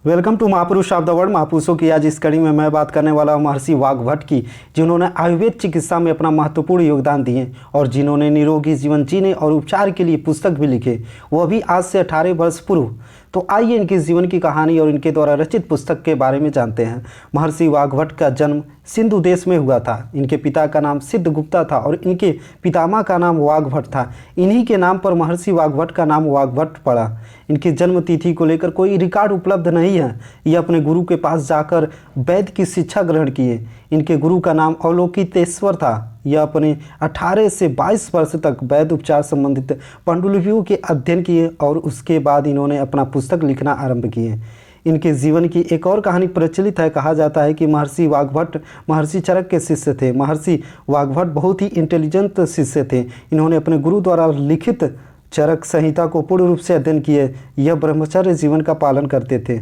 Welcome to महापुरुष of the world. महापुरुषों की आज इस कड़ी में मैं बात करने वाला हूँ महर्षि वाघभट्ट की, जिन्होंने आयुर्वेद चिकित्सा में अपना महत्वपूर्ण योगदान दिए और जिन्होंने निरोगी जीवन जीने और उपचार के लिए पुस्तक भी लिखे, वह भी आज से 18 वर्ष पूर्व। तो आइए इनके जीवन की कहानी और इनके द्वारा रचित पुस्तक के बारे में जानते हैं। महर्षि वाघभट्ट का जन्म सिंधु देश में हुआ था। इनके पिता का नाम सिद्धगुप्ता था और इनके पितामह का नाम वाघभट्ट था। इन्हीं के नाम पर महर्षि वाघभट्ट का नाम वाघभट्ट पड़ा। इनकी जन्म तिथि को लेकर कोई रिकॉर्ड उपलब्ध नहीं है। ये अपने गुरु के पास जाकर वैद्य की शिक्षा ग्रहण किए। इनके गुरु का नाम अवलोकितेश्वर था। यह अपने 18 से 22 वर्ष तक वैद्य उपचार संबंधित पांडुलिपियों के अध्ययन किए और उसके बाद इन्होंने अपना पुस्तक लिखना आरंभ किए। इनके जीवन की एक और कहानी प्रचलित है। कहा जाता है कि महर्षि वाघभट्ट महर्षि चरक के शिष्य थे। महर्षि वाघभट्ट बहुत ही इंटेलिजेंट शिष्य थे। इन्होंने अपने गुरु द्वारा लिखित चरक संहिता को पूर्ण रूप से अध्ययन किए। यह ब्रह्मचर्य जीवन का पालन करते थे।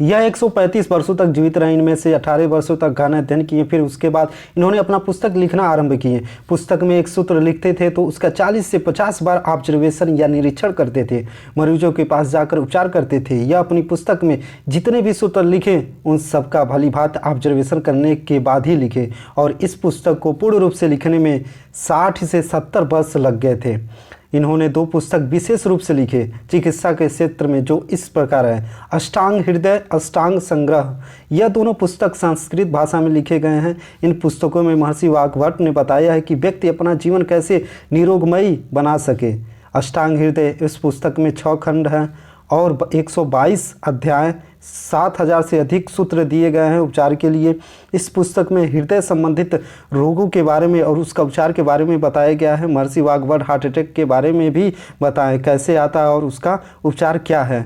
यह 135 वर्षों तक जीवित रहे। इनमें से 18 वर्षों तक गाना अध्ययन किए। फिर उसके बाद इन्होंने अपना पुस्तक लिखना आरंभ किए। पुस्तक में एक सूत्र लिखते थे तो उसका 40 से 50 बार ऑब्जर्वेशन या निरीक्षण करते थे। मरीजों के पास जाकर उपचार करते थे। यह अपनी पुस्तक में जितने भी सूत्र लिखे उन सबका भली भांति ऑब्जर्वेशन करने के बाद ही लिखे और इस पुस्तक को पूर्ण रूप से लिखने में 60 से 70 वर्ष लग गए थे। इन्होंने 2 पुस्तक विशेष रूप से लिखे चिकित्सा के क्षेत्र में, जो इस प्रकार है: अष्टांग हृदय, अष्टांग संग्रह। यह दोनों पुस्तक संस्कृत भाषा में लिखे गए हैं। इन पुस्तकों में महर्षि वाघभट्ट ने बताया है कि व्यक्ति अपना जीवन कैसे निरोगमयी बना सके। अष्टांग हृदय, इस पुस्तक में 6 खंड हैं और 122 अध्याय, 7000 से अधिक सूत्र दिए गए हैं उपचार के लिए। इस पुस्तक में हृदय संबंधित रोगों के बारे में और उसका उपचार के बारे में बताया गया है। महर्षि वाघभट्ट हार्ट अटैक के बारे में भी बताएं कैसे आता है और उसका उपचार क्या है।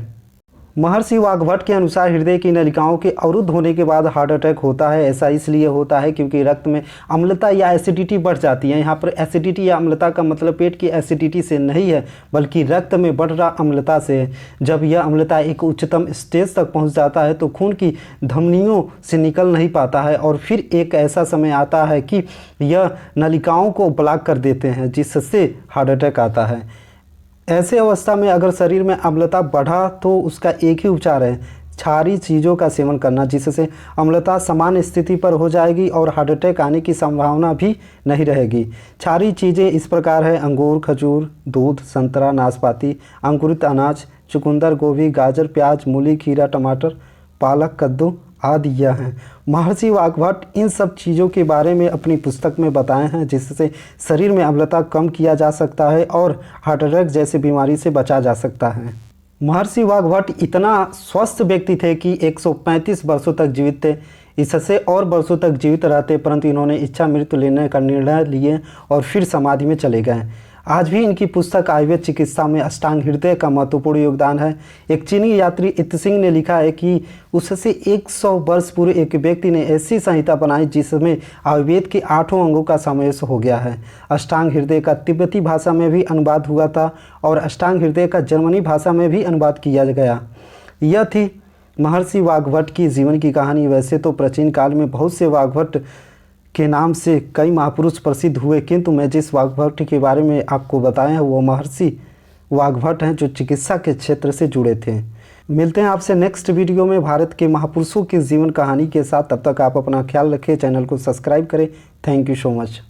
महर्षि वाघभट्ट के अनुसार हृदय की नलिकाओं के अवरुद्ध होने के बाद हार्ट अटैक होता है। ऐसा इसलिए होता है क्योंकि रक्त में अम्लता या एसिडिटी बढ़ जाती है। यहाँ पर एसिडिटी या अम्लता का मतलब पेट की एसिडिटी से नहीं है, बल्कि रक्त में बढ़ रहा अम्लता से है। जब यह अम्लता एक उच्चतम स्टेज तक पहुँच जाता है तो खून की धमनियों से निकल नहीं पाता है और फिर एक ऐसा समय आता है कि यह नलिकाओं को ब्लॉक कर देते हैं, जिससे हार्ट अटैक आता है। ऐसे अवस्था में अगर शरीर में अम्लता बढ़ा तो उसका एक ही उपचार है: क्षारीय चीज़ों का सेवन करना, जिससे अम्लता सामान्य स्थिति पर हो जाएगी और हार्ट अटैक आने की संभावना भी नहीं रहेगी। क्षारीय चीज़ें इस प्रकार है: अंगूर, खजूर, दूध, संतरा, नाशपाती, अंकुरित अनाज, चुकंदर, गोभी, गाजर, प्याज, मूली, खीरा, टमाटर, पालक, कद्दू आदि यह हैं। महर्षि वाघभट्ट इन सब चीज़ों के बारे में अपनी पुस्तक में बताए हैं, जिससे शरीर में अम्लता कम किया जा सकता है और हार्ट अटैक जैसी बीमारी से बचा जा सकता है। महर्षि वाघभट्ट इतना स्वस्थ व्यक्ति थे कि 135 वर्षों तक जीवित थे। इससे और वर्षों तक जीवित रहते, परंतु इन्होंने इच्छा मृत्यु लेने का निर्णय लिए और फिर समाधि में चले गए। आज भी इनकी पुस्तक आयुर्वेद चिकित्सा में अष्टांग हृदय का महत्वपूर्ण योगदान है। एक चीनी यात्री इत्सिंग ने लिखा है कि उससे 100 वर्ष पूर्व एक व्यक्ति ने ऐसी संहिता बनाई जिसमें आयुर्वेद के 8 अंगों का समावेश हो गया है। अष्टांग हृदय का तिब्बती भाषा में भी अनुवाद हुआ था और अष्टांग हृदय का जर्मनी भाषा में भी अनुवाद किया गया। यह थी महर्षि वाघभट्ट की जीवन की कहानी। वैसे तो प्राचीन काल में बहुत से वाघभट्ट के नाम से कई महापुरुष प्रसिद्ध हुए, किंतु मैं जिस वाघभट्ट के बारे में आपको बताया है वो महर्षि वाघभट्ट हैं, जो चिकित्सा के क्षेत्र से जुड़े थे। मिलते हैं आपसे नेक्स्ट वीडियो में भारत के महापुरुषों की जीवन कहानी के साथ। तब तक आप अपना ख्याल रखें, चैनल को सब्सक्राइब करें। Thank you so much.